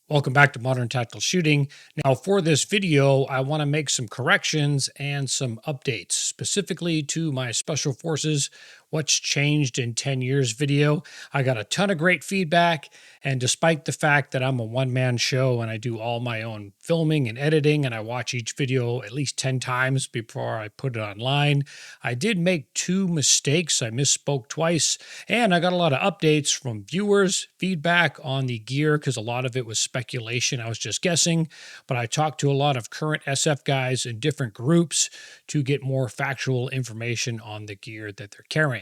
Welcome back to Modern Tactical Shooting. Now, for this video, I want to make some corrections and some updates, specifically to my Special Forces What's Changed in 10 Years video. I got a ton of great feedback, and despite the fact that I'm a one-man show and I do all my own filming and editing, and I watch each video at least 10 times before I put it online, I did make two mistakes. I misspoke twice, and I got a lot of updates from viewers, feedback on the gear, because a lot of it was speculation. I was just guessing, but I talked to a lot of current SF guys in different groups to get more factual information on the gear that they're carrying.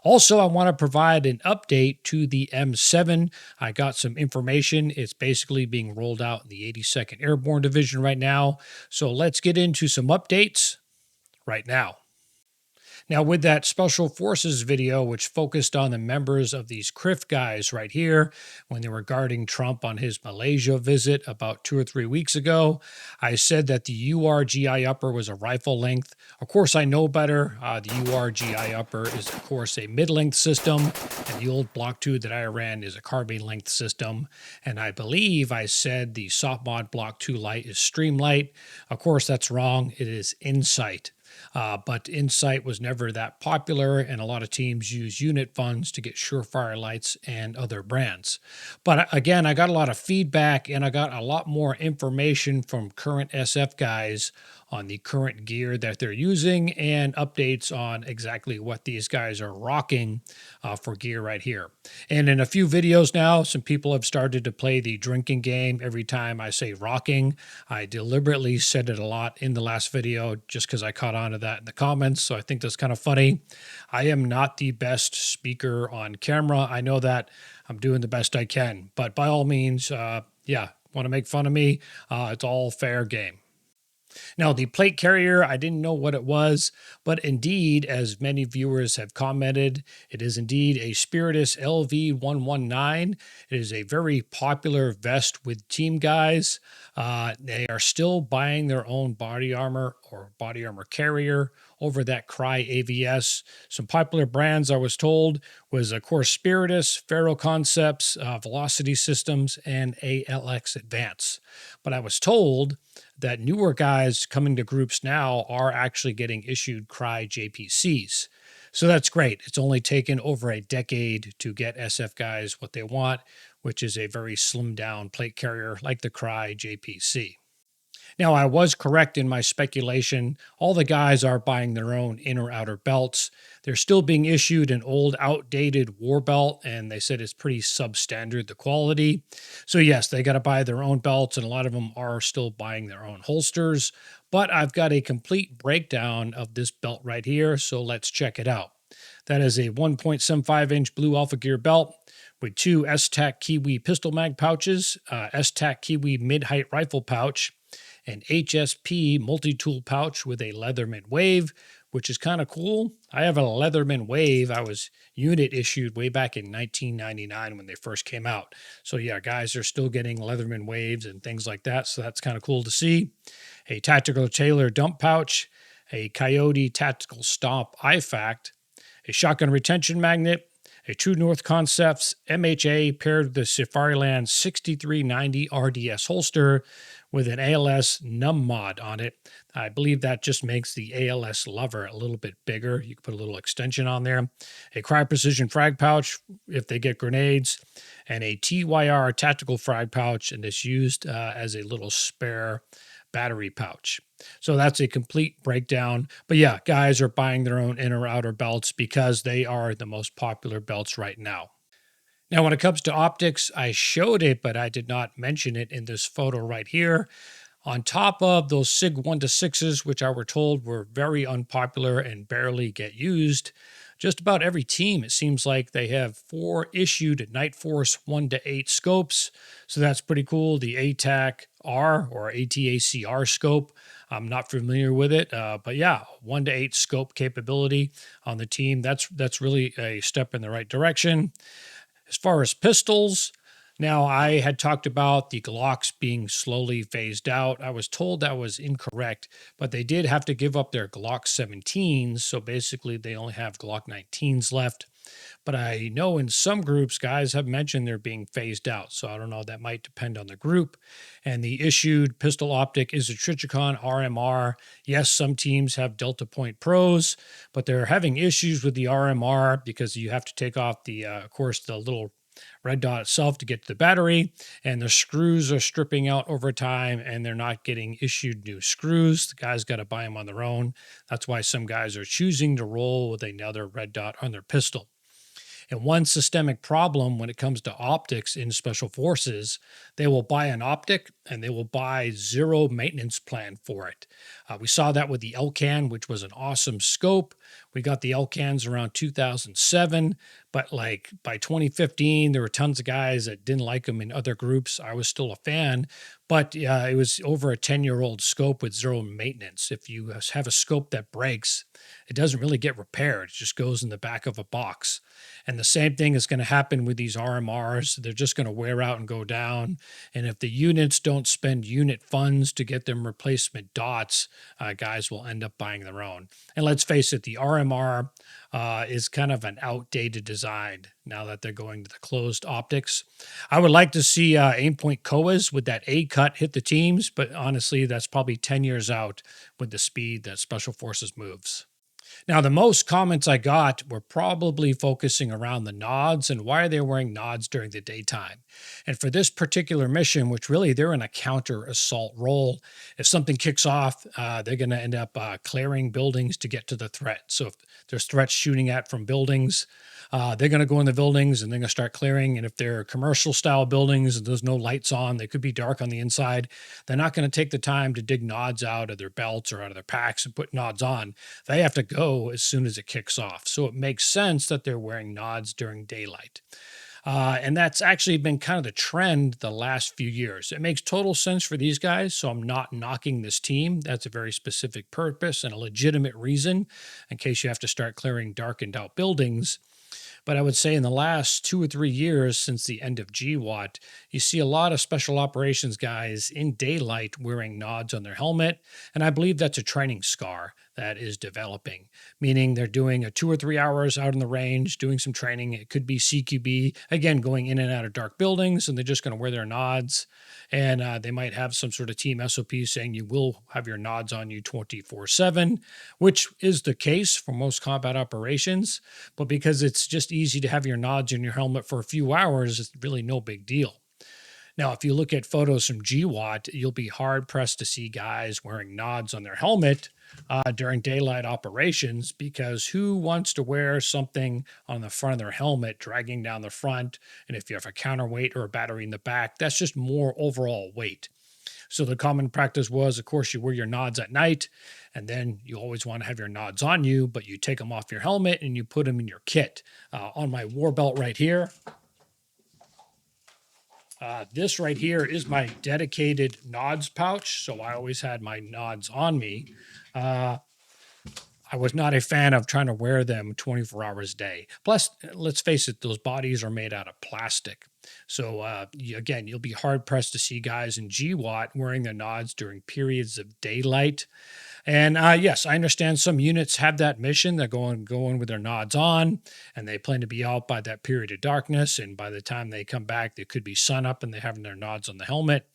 Also, I want to provide an update to the M7. I got some information. It's basically being rolled out in the 82nd Airborne Division right now. So let's get into some updates right now. Now, with that Special Forces video, which focused on the members of these CRIF guys right here, when they were guarding Trump on his Malaysia visit about 2 or 3 weeks ago, I said that the URGI upper was a rifle length. Of course, I know better. The URGI upper is, of course, a mid-length system, and the old Block 2 that I ran is a carbine length system. And I believe I said the soft mod Block 2 light is stream light. Of course, that's wrong. It is Insight. But Insight was never that popular, and a lot of teams use unit funds to get Surefire lights and other brands. But again, I got a lot of feedback, and I got a lot more information from current SF guys on the current gear that they're using and updates on exactly what these guys are rocking for gear right here. And in a few videos now, some people have started to play the drinking game every time I say rocking. I deliberately said it a lot in the last video just because I caught on to that in the comments, so I think that's kind of funny. I am not the best speaker on camera. I know that. I'm doing the best I can, but by all means, yeah, want to make fun of me? It's all fair game. Now, the plate carrier, I didn't know what it was, but indeed, as many viewers have commented, it is indeed a Spiritus LV119. It is a very popular vest with team guys. They are still buying their own body armor or body armor carrier over that Cry AVS. Some popular brands, I was told, was, of course, Spiritus, Faro Concepts, Velocity Systems, and ALX Advance. But I was told that newer guys coming to groups now are actually getting issued Cry JPCs. So that's great. It's only taken over a decade to get SF guys what they want, which is a very slimmed down plate carrier like the Cry JPC. Now, I was correct in my speculation. All the guys are buying their own inner outer belts. They're still being issued an old, outdated war belt, and they said it's pretty substandard, the quality. So yes, they got to buy their own belts, and a lot of them are still buying their own holsters. But I've got a complete breakdown of this belt right here, so let's check it out. That is a 1.75-inch blue Alpha Gear belt with two S-Tac Kiwi pistol mag pouches, S-Tac Kiwi mid-height rifle pouch, an HSP multi-tool pouch with a Leatherman Wave, which is kind of cool. I have a Leatherman Wave. I was unit issued way back in 1999 when they first came out. So yeah, guys are still getting Leatherman Waves and things like that. So that's kind of cool to see. A Tactical Tailor dump pouch, a Coyote Tactical Stomp IFACT, a shotgun retention magnet, a True North Concepts MHA paired with the Safariland 6390 RDS holster with an ALS num mod on it. I believe that just makes the ALS lover a little bit bigger. You can put a little extension on there. A Cry Precision frag pouch if they get grenades, and a TYR tactical frag pouch, and it's used as a little spare battery pouch. So that's a complete breakdown. But yeah, guys are buying their own inner outer belts because they are the most popular belts right now. Now, when it comes to optics, I showed it, but I did not mention it in this photo right here. On top of those SIG 1-6s, which I were told were very unpopular and barely get used, just about every team, it seems like they have 4 issued Night Force 1-8 scopes. So that's pretty cool. The ATAC-R or ATAC-R scope, I'm not familiar with it, but yeah, 1-8 scope capability on the team. That's really a step in the right direction. As far as pistols, now I had talked about the Glocks being slowly phased out. I was told that was incorrect, but they did have to give up their Glock 17s, so basically they only have Glock 19s left. But I know in some groups, guys have mentioned they're being phased out. So I don't know, that might depend on the group. And the issued pistol optic is a Trichicon RMR. Yes, some teams have Delta Point Pros, but they're having issues with the RMR because you have to take off of course, the little red dot itself to get to the battery, and the screws are stripping out over time and they're not getting issued new screws. The guys got to buy them on their own. That's why some guys are choosing to roll with another red dot on their pistol. And one systemic problem when it comes to optics in special forces, they will buy an optic and they will buy zero maintenance plan for it. We saw that with the LCAN, which was an awesome scope. We got the LCANs around 2007, but like by 2015, there were tons of guys that didn't like them in other groups. I was still a fan, but it was over a 10-year-old scope with zero maintenance. If you have a scope that breaks, it doesn't really get repaired. It just goes in the back of a box. And the same thing is going to happen with these RMRs. They're just going to wear out and go down. And if the units don't spend unit funds to get them replacement dots, guys will end up buying their own. And let's face it, the RMR is kind of an outdated design now that they're going to the closed optics. I would like to see Aimpoint Koas with that A cut hit the teams, but honestly, that's probably 10 years out with the speed that Special Forces moves. Now, the most comments I got were probably focusing around the nods and why are they wearing nods during the daytime. And for this particular mission, which really they're in a counter assault role, if something kicks off, they're going to end up clearing buildings to get to the threat. So if there's threats shooting at from buildings, they're going to go in the buildings and they're going to start clearing. And if they're commercial style buildings and there's no lights on, they could be dark on the inside. They're not going to take the time to dig nods out of their belts or out of their packs and put nods on. They have to go as soon as it kicks off. So it makes sense that they're wearing nods during daylight. And that's actually been kind of the trend the last few years. It makes total sense for these guys, so I'm not knocking this team. That's a very specific purpose and a legitimate reason in case you have to start clearing darkened out buildings. But I would say in the last 2 or 3 years since the end of GWAT, you see a lot of special operations guys in daylight wearing nods on their helmet. And I believe that's a training scar that is developing, meaning they're doing a 2 or 3 hours out in the range, doing some training. It could be CQB, again, going in and out of dark buildings, and they're just going to wear their nods. And they might have some sort of team SOP saying you will have your nods on you 24/7, which is the case for most combat operations. But because it's just easy to have your nods in your helmet for a few hours, it's really no big deal. Now, if you look at photos from GWAT, you'll be hard pressed to see guys wearing nods on their helmet during daylight operations, because who wants to wear something on the front of their helmet dragging down the front? And if you have a counterweight or a battery in the back, that's just more overall weight. So the common practice was, of course, you wear your nods at night, and then you always want to have your nods on you, but you take them off your helmet and you put them in your kit. On my war belt right here, this right here is my dedicated nods pouch. So I always had my nods on me. I was not a fan of trying to wear them 24 hours a day. Plus, let's face it, those bodies are made out of plastic. So again, you'll be hard pressed to see guys in GWAT wearing their nods during periods of daylight. And yes, I understand some units have that mission. They're going with their nods on, and they plan to be out by that period of darkness. And by the time they come back, there could be sun up and they're having their nods on the helmet.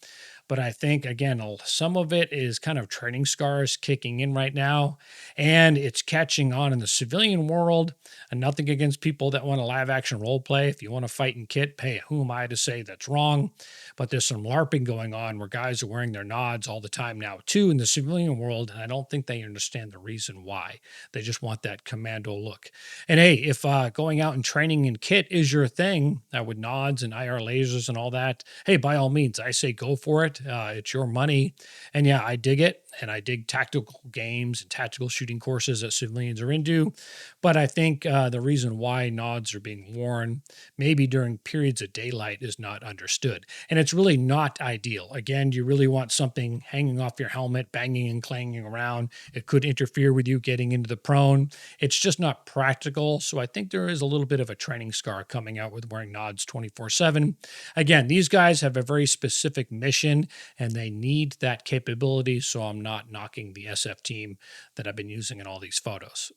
But I think, again, some of it is kind of training scars kicking in right now, and it's catching on in the civilian world. And nothing against people that want to live action role play. If you want to fight in kit, hey, who am I to say that's wrong? But there's some LARPing going on where guys are wearing their nods all the time now, too, in the civilian world. And I don't think they understand the reason why. They just want that commando look. And hey, if going out and training in kit is your thing, with nods and IR lasers and all that, hey, by all means, I say go for it. It's your money. And yeah, I dig it. And I dig tactical games and tactical shooting courses that civilians are into. But I think the reason why nods are being worn, maybe during periods of daylight, is not understood. And it's really not ideal. Again, do you really want something hanging off your helmet, banging and clanging around? It could interfere with you getting into the prone. It's just not practical. So I think there is a little bit of a training scar coming out with wearing nods 24/7. Again, these guys have a very specific mission and they need that capability. So I'm not knocking the SF team that I've been using in all these photos.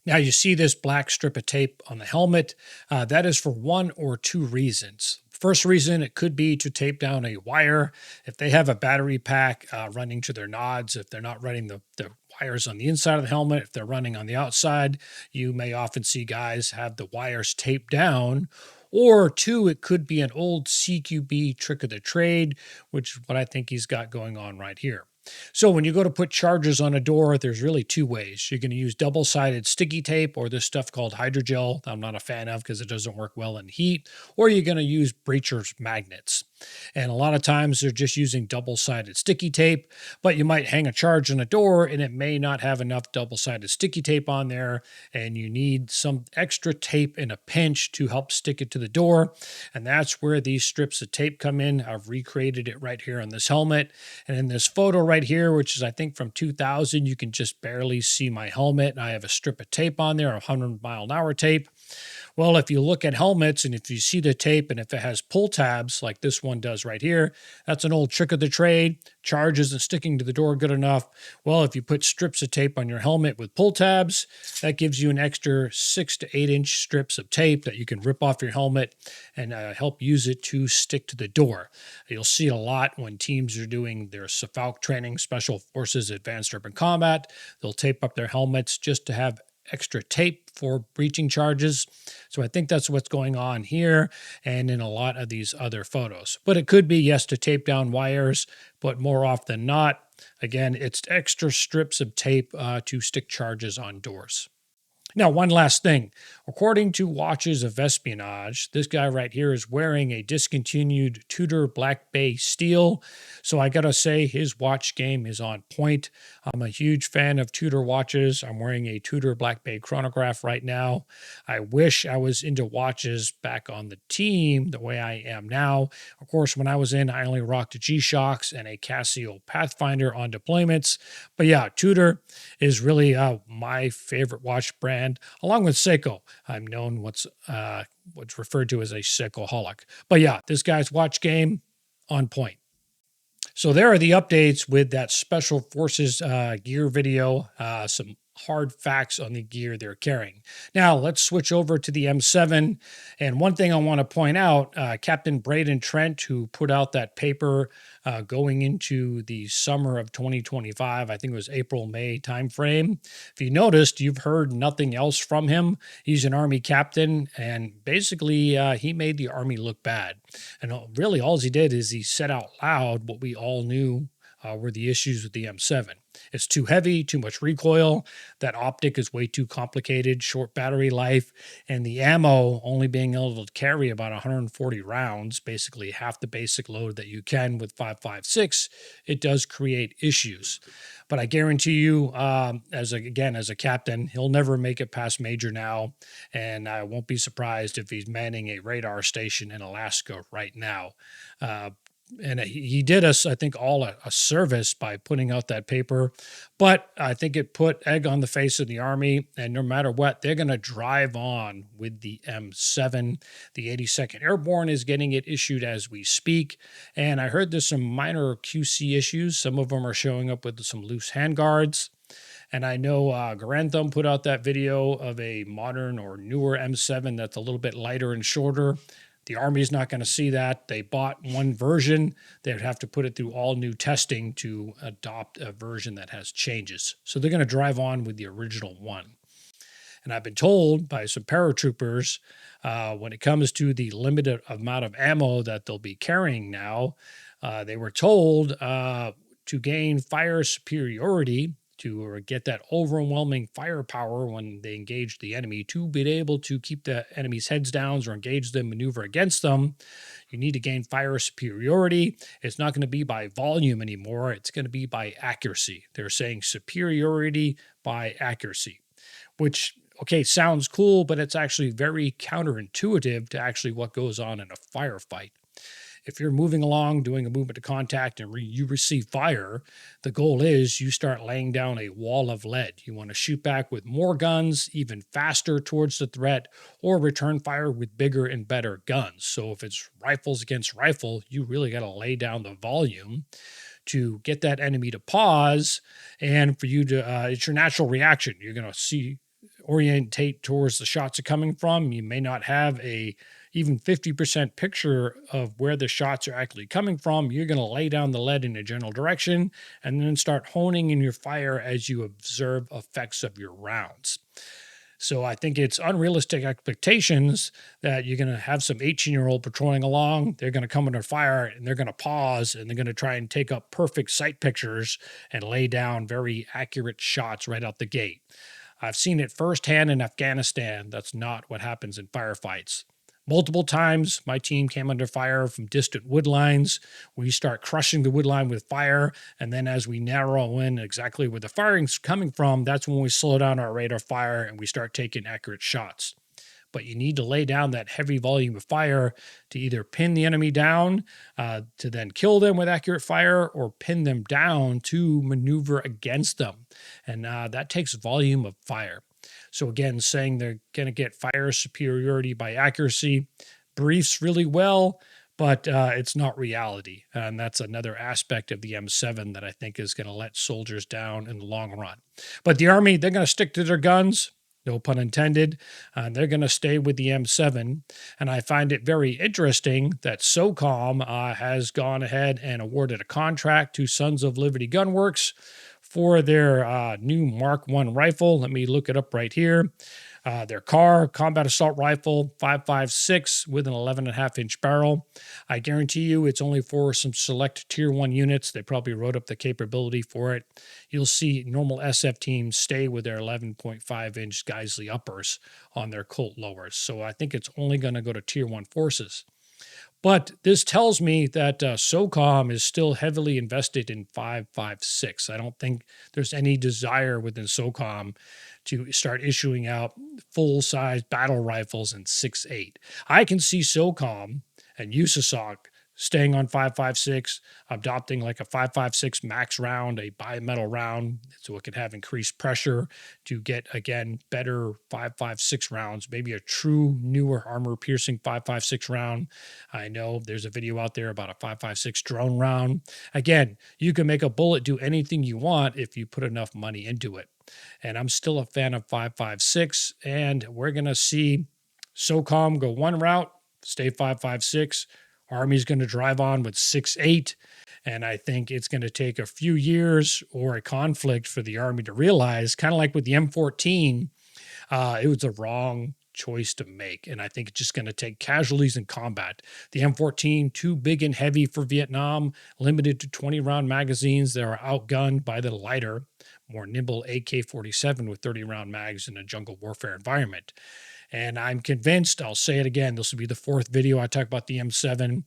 Now, you see this black strip of tape on the helmet. That is for one or two reasons. First reason, it could be to tape down a wire. If they have a battery pack running to their nods, if they're not running the wires on the inside of the helmet, if they're running on the outside, you may often see guys have the wires taped down. Or two, it could be an old CQB trick of the trade, which is what I think he's got going on right here. So when you go to put charges on a door, there's really two ways. You're going to use double-sided sticky tape or this stuff called hydrogel that I'm not a fan of because it doesn't work well in heat, or you're going to use breacher's magnets. And a lot of times they're just using double-sided sticky tape, but you might hang a charge on a door and it may not have enough double-sided sticky tape on there, and you need some extra tape in a pinch to help stick it to the door. And that's where these strips of tape come in. I've recreated it right here on this helmet. And in this photo right here, which is I think from 2000, you can just barely see my helmet. I have a strip of tape on there, 100-mile-an-hour tape. Well, if you look at helmets and if you see the tape and if it has pull tabs like this one does right here, that's an old trick of the trade. Charge isn't sticking to the door good enough. Well, if you put strips of tape on your helmet with pull tabs, that gives you an extra 6 to 8 inch strips of tape that you can rip off your helmet and help use it to stick to the door. You'll see it a lot when teams are doing their SOCOM training, Special Forces Advanced Urban Combat. They'll tape up their helmets just to have extra tape for breaching charges. So I think that's what's going on here and in a lot of these other photos. But it could be, yes, to tape down wires, but more often than not, again, it's extra strips of tape to stick charges on doors. Now, one last thing. According to Watches of Espionage, this guy right here is wearing a discontinued Tudor Black Bay steel. So I gotta say, his watch game is on point. I'm a huge fan of Tudor watches. I'm wearing a Tudor Black Bay chronograph right now. I wish I was into watches back on the team the way I am now. Of course, when I was in, I only rocked G-Shocks and a Casio Pathfinder on deployments. But yeah, Tudor is really my favorite watch brand. Along with Seiko. I'm known what's referred to as a Seikoholic. But yeah, this guy's watch game on point. So there are the updates with that Special Forces gear video, some hard facts on the gear they're carrying. Now, let's switch over to the M7. And one thing I want to point out, Captain Braden Trent, who put out that paper going into the summer of 2025, I think it was April, May timeframe. If you noticed, you've heard nothing else from him. He's an Army captain, and basically he made the Army look bad. And really all he did is he said out loud what we all knew were the issues with the M7. It's too heavy, too much recoil. That optic is way too complicated, short battery life, and the ammo only being able to carry about 140 rounds, basically half the basic load that you can with 5.56, it does create issues. But I guarantee you, as a captain, he'll never make it past major now, and I won't be surprised if he's manning a radar station in Alaska right now. And he did us, I think, all a service by putting out that paper. But I think it put egg on the face of the Army. And no matter what, they're going to drive on with the M7. The 82nd Airborne is getting it issued as we speak. And I heard there's some minor QC issues. Some of them are showing up with some loose handguards. And I know Grantham put out that video of a modern or newer M7 that's a little bit lighter and shorter. The Army's not going to see that. They bought one version. They would have to put it through all new testing to adopt a version that has changes. So they're going to drive on with the original one. And I've been told by some paratroopers, when it comes to the limited amount of ammo that they'll be carrying now, they were told to gain fire superiority, to get that overwhelming firepower when they engage the enemy, to be able to keep the enemy's heads down or engage them, maneuver against them. You need to gain fire superiority. It's not going to be by volume anymore. It's going to be by accuracy. They're saying superiority by accuracy, which, okay, sounds cool, but it's actually very counterintuitive to actually what goes on in a firefight. If you're moving along, doing a movement to contact, and you receive fire, the goal is you start laying down a wall of lead. You want to shoot back with more guns, even faster towards the threat, or return fire with bigger and better guns. So if it's rifles against rifle, you really got to lay down the volume to get that enemy to pause, and for you to, it's your natural reaction. You're going to see orientate towards the shots are coming from. You may not have a even 50% picture of where the shots are actually coming from. You're going to lay down the lead in a general direction and then start honing in your fire as you observe effects of your rounds. So I think it's unrealistic expectations that you're going to have some 18-year-old patrolling along. They're going to come under fire and they're going to pause and they're going to try and take up perfect sight pictures and lay down very accurate shots right out the gate. I've seen it firsthand in Afghanistan. That's not what happens in firefights. Multiple times, my team came under fire from distant wood lines. We start crushing the wood line with fire, and then as we narrow in exactly where the firing's coming from, that's when we slow down our rate of fire and we start taking accurate shots. But you need to lay down that heavy volume of fire to either pin the enemy down to then kill them with accurate fire, or pin them down to maneuver against them. And that takes volume of fire. So again, saying they're going to get fire superiority by accuracy briefs really well, but it's not reality. And that's another aspect of the M7 that I think is going to let soldiers down in the long run. But the Army, they're going to stick to their guns. No pun intended. They're going to stay with the M7. And I find it very interesting that SOCOM has gone ahead and awarded a contract to Sons of Liberty Gunworks for their new Mark I rifle. Let me look it up right here. Their combat assault rifle, 5.56 with an 11.5-inch barrel. I guarantee you it's only for some select tier 1 units. They probably wrote up the capability for it. You'll see normal SF teams stay with their 11.5-inch Geisley uppers on their Colt lowers. So I think it's only going to go to tier 1 forces. But this tells me that SOCOM is still heavily invested in 5.56. I don't think there's any desire within SOCOM to start issuing out full-size battle rifles in 6.8. I can see SOCOM and USASOC staying on 5.56, adopting like a 5.56 max round, a bimetal round, so it can have increased pressure to get, again, better 5.56 rounds, maybe a true newer armor-piercing 5.56 round. I know there's a video out there about a 5.56 drone round. Again, you can make a bullet do anything you want if you put enough money into it. And I'm still a fan of 5.56, and we're going to see SOCOM go one route, stay 5.56. Army's going to drive on with 6.8, and I think it's going to take a few years or a conflict for the Army to realize, kind of like with the M14, it was the wrong choice to make, and I think it's just going to take casualties in combat. The M14, too big and heavy for Vietnam, limited to 20-round magazines that are outgunned by the lighter, more nimble AK-47 with 30-round mags in a jungle warfare environment. And I'm convinced, I'll say it again, this will be the 4th video I talk about the M7.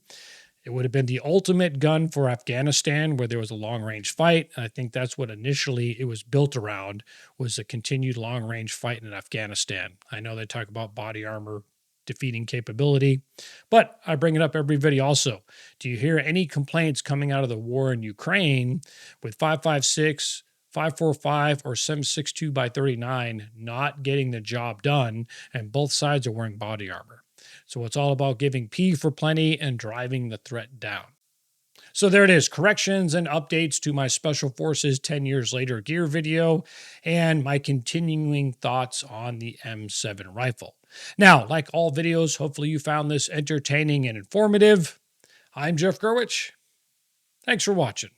It would have been the ultimate gun for Afghanistan, where there was a long-range fight. I think that's what initially it was built around, was a continued long-range fight in Afghanistan. I know they talk about body armor defeating capability, but I bring it up every video also. Do you hear any complaints coming out of the war in Ukraine with 5.56, 5.45, or 7.62 by 39 not getting the job done, and both sides are wearing body armor? So it's all about giving P for plenty and driving the threat down. So there it is, corrections and updates to my Special Forces 10 years later gear video and my continuing thoughts on the M7 rifle. Now, like all videos, hopefully you found this entertaining and informative. I'm Jeff Gerwich. Thanks for watching.